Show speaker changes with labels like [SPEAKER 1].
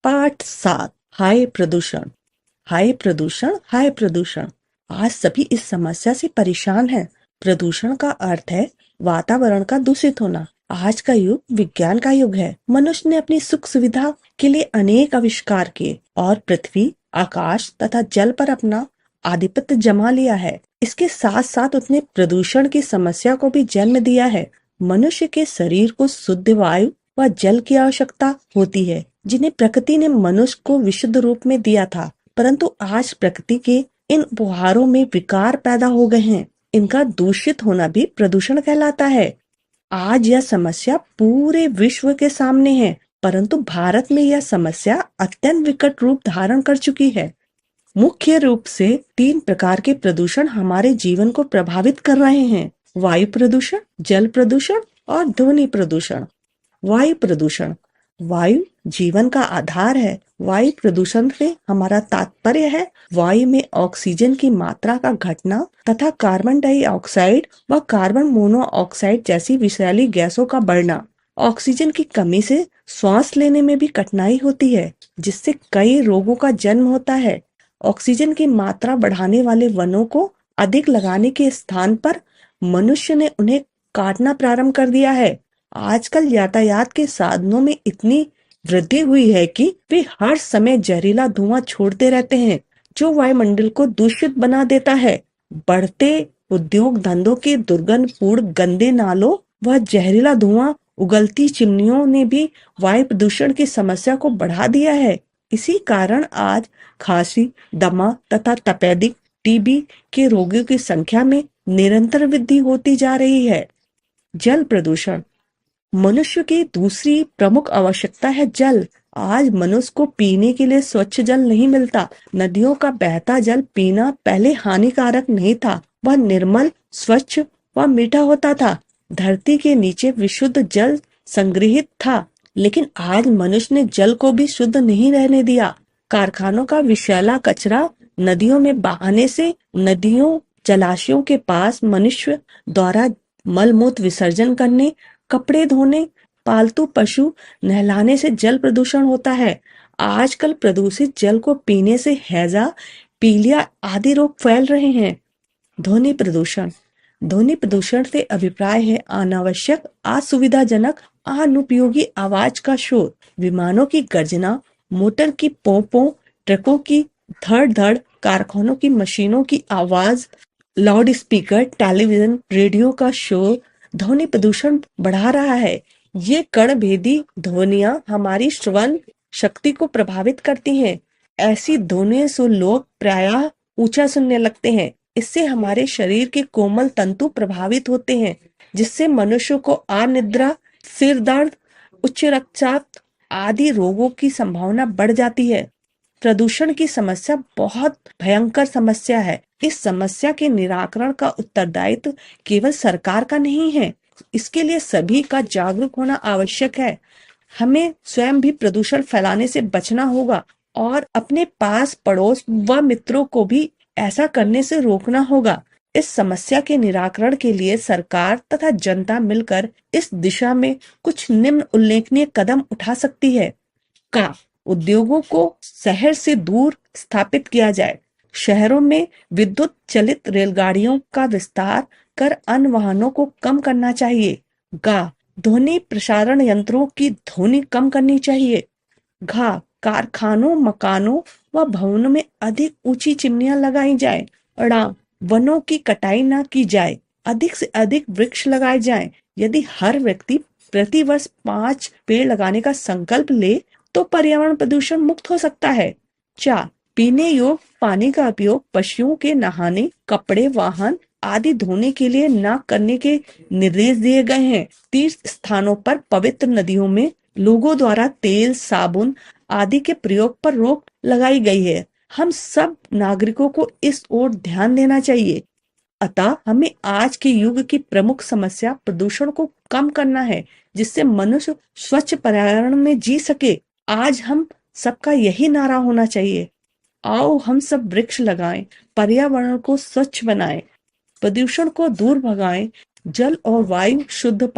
[SPEAKER 1] पाठ 7 हाय प्रदूषण। हाय प्रदूषण, हाय प्रदूषण। आज सभी इस समस्या से परेशान हैं। प्रदूषण का अर्थ है वातावरण का दूषित होना। आज का युग विज्ञान का युग है। मनुष्य ने अपनी सुख सुविधा के लिए अनेक आविष्कार किए और पृथ्वी, आकाश तथा जल पर अपना आधिपत्य जमा लिया है। इसके साथ साथ उसने प्रदूषण की समस्या को भी जन्म दिया है। मनुष्य के शरीर को शुद्ध वायु व जल की आवश्यकता होती है, जिन्हें प्रकृति ने मनुष्य को विशुद्ध रूप में दिया था। परंतु आज प्रकृति के इन उपहारों में विकार पैदा हो गए हैं। इनका दूषित होना भी प्रदूषण कहलाता है। आज यह समस्या पूरे विश्व के सामने है, परंतु भारत में यह समस्या अत्यंत विकट रूप धारण कर चुकी है। मुख्य रूप से 3 प्रकार के प्रदूषण हमारे जीवन को प्रभावित कर रहे हैं: वायु प्रदूषण, जल प्रदूषण और ध्वनि प्रदूषण। वायु प्रदूषण। वायु जीवन का आधार है। वायु प्रदूषण से हमारा तात्पर्य है वायु में ऑक्सीजन की मात्रा का घटना तथा कार्बन डाइऑक्साइड व कार्बन मोनोऑक्साइड जैसी विषैली गैसों का बढ़ना। ऑक्सीजन की कमी से सांस लेने में भी कठिनाई होती है, जिससे कई रोगों का जन्म होता है। ऑक्सीजन की मात्रा बढ़ाने वाले वनों को अधिक लगाने के स्थान पर मनुष्य ने उन्हें काटना प्रारंभ कर दिया है। आजकल यातायात के साधनों में इतनी वृद्धि हुई है कि वे हर समय जहरीला धुआं छोड़ते रहते हैं, जो वायुमंडल को दूषित बना देता है। बढ़ते उद्योग धंधों के दुर्गंधपूर्ण गंदे नालों व जहरीला धुआं उगलती चिमनियों ने भी वायु प्रदूषण की समस्या को बढ़ा दिया है। इसी कारण आज खांसी, दमा तथा तपेदिक, टीबी के रोगियों की संख्या में निरंतर वृद्धि होती जा रही है। जल प्रदूषण। मनुष्य की दूसरी प्रमुख आवश्यकता है जल। आज मनुष्य को पीने के लिए स्वच्छ जल नहीं मिलता। नदियों का बहता जल पीना पहले हानिकारक नहीं था, वह निर्मल, स्वच्छ व मीठा होता था। धरती के नीचे विशुद्ध जल संग्रहित था, लेकिन आज मनुष्य ने जल को भी शुद्ध नहीं रहने दिया। कारखानों का विषैला कचरा नदियों में बहाने से नदियों, जलाशयों के पास मनुष्य द्वारा मलमूत्र विसर्जन करने, कपड़े धोने, पालतू पशु नहलाने से जल प्रदूषण होता है। आजकल प्रदूषित जल को पीने से हैजा, पीलिया आदि रोग फैल रहे हैं। ध्वनि प्रदूषण। ध्वनि प्रदूषण से अभिप्राय है अनावश्यक, असुविधाजनक, अनुपयोगी आवाज का शोर। विमानों की गर्जना, मोटर की पोंपों, ट्रकों की धड़-धड़, कारखानों की मशीनों की आवाज, लाउड स्पीकर, टेलीविजन, रेडियो का शोर ध्वनि प्रदूषण बढ़ा रहा है। ये कणभेदी ध्वनियां हमारी श्रवण शक्ति को प्रभावित करती हैं। ऐसी ध्वनियों से लोग प्रायः ऊंचा सुनने लगते हैं। इससे हमारे शरीर के कोमल तंतु प्रभावित होते हैं, जिससे मनुष्य को अनिद्रा, सिर दर्द, उच्च रक्तचाप आदि रोगों की संभावना बढ़ जाती है। प्रदूषण की समस्या बहुत भयंकर समस्या है। इस समस्या के निराकरण का उत्तरदायित्व केवल सरकार का नहीं है, इसके लिए सभी का जागरूक होना आवश्यक है। हमें स्वयं भी प्रदूषण फैलाने से बचना होगा और अपने पास पड़ोस व मित्रों को भी ऐसा करने से रोकना होगा। इस समस्या के निराकरण के लिए सरकार तथा जनता मिलकर इस दिशा में कुछ निम्न उल्लेखनीय कदम उठा सकती है। का उद्योगों को शहर से दूर स्थापित किया जाए। शहरों में विद्युत चलित रेलगाड़ियों का विस्तार कर अन्य वाहनों को कम करना चाहिए। गा ध्वनि प्रसारण यंत्रों की ध्वनि कम करनी चाहिए। घा कारखानों, मकानों व भवनों में अधिक ऊंची चिमनियां लगाई जाए। अड़ा वनों की कटाई न की जाए, अधिक से अधिक वृक्ष लगाए जाएं। यदि हर व्यक्ति प्रति वर्ष 5 पेड़ लगाने का संकल्प ले तो पर्यावरण प्रदूषण मुक्त हो सकता है। 4 पीने योग्य पानी का उपयोग पशुओं के नहाने, कपड़े, वाहन आदि धोने के लिए न करने के निर्देश दिए गए हैं। तीर्थ स्थानों पर पवित्र नदियों में लोगों द्वारा तेल, साबुन आदि के प्रयोग पर रोक लगाई गई है। हम सब नागरिकों को इस ओर ध्यान देना चाहिए। अतः हमें आज के युग की प्रमुख समस्या प्रदूषण को कम करना है, जिससे मनुष्य स्वच्छ पर्यावरण में जी सके। आज हम सबका यही नारा होना चाहिए, आओ हम सब वृक्ष लगाएं, पर्यावरण को स्वच्छ बनाएं, प्रदूषण को दूर भगाएं, जल और वायु शुद्ध